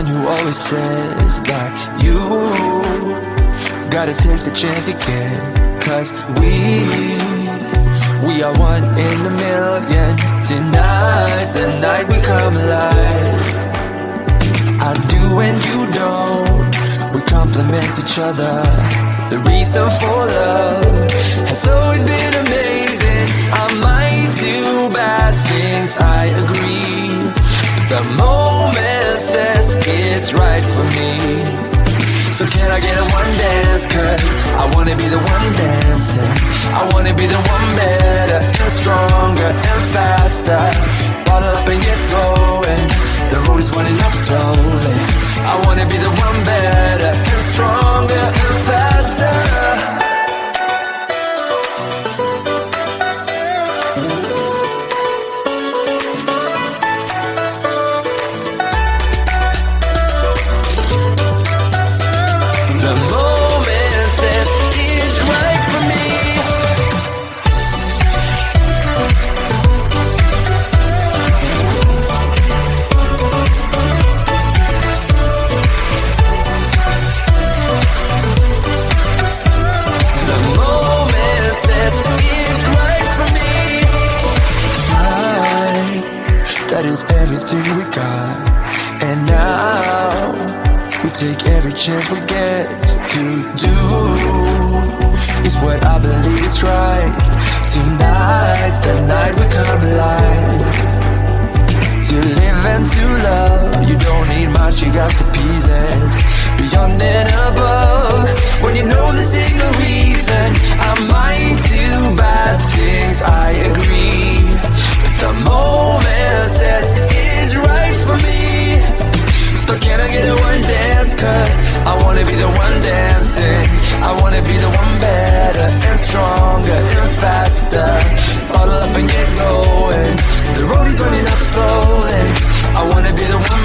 one who always says that you gotta take the chance you get. Cause we are one in a million. Tonight's the night we come alive. I do and you don't, we complement each other. The reason for love has always been amazing. I might do bad things, I agree, but the moment says it's right for me. So can I get a one dance? Cause I wanna be the one dancing. I wanna be the one better and stronger and faster. Bottle up and get going. The road is running up slowly. I wanna be the one better and stronger and faster. The moment says it's right for me. The moment says it's right for me. Time, that is everything we got. And now we take every chance we get to do is what I believe is right. Tonight's the night we come alive. To live and to love, you don't need much, you got the pieces. Beyond and above, when you know the single reason I might do bad things, I agree, but the moment says it's right for me. So can I get a one dance? Cause I wanna be the one dancing. I wanna be the one better and stronger and faster. Bottle up and get going. The road is running up slowly. I wanna be the one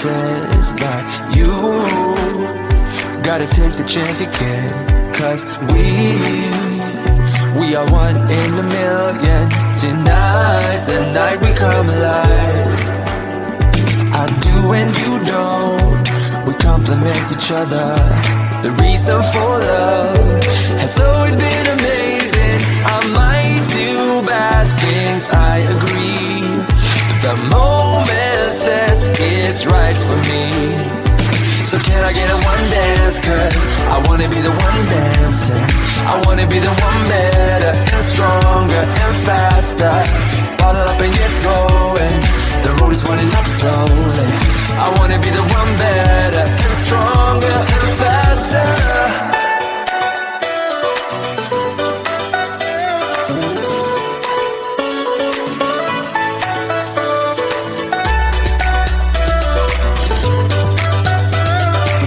says that you gotta take the chance you get. Cause we are one in a million. Tonight's the night we come alive. I do and you don't. We complement each other. The reason for love has always been amazing. I might do bad things, I agree. But the moment says it's right for me. So can I get a one dance? Cause I wanna be the one dancing. I wanna be the one better and stronger and faster. Bottle up and get going. The road is running up slowly. I wanna be the one better and stronger and faster.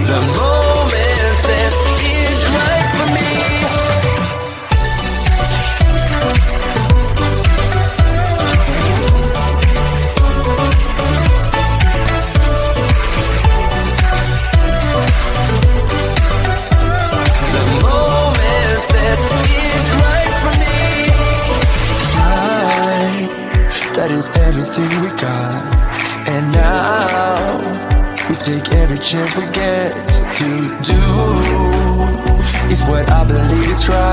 The moment says it's right for me. The moment says it's right for me. Time, that is everything we got. And now we take every chance we get to do is what I believe is right.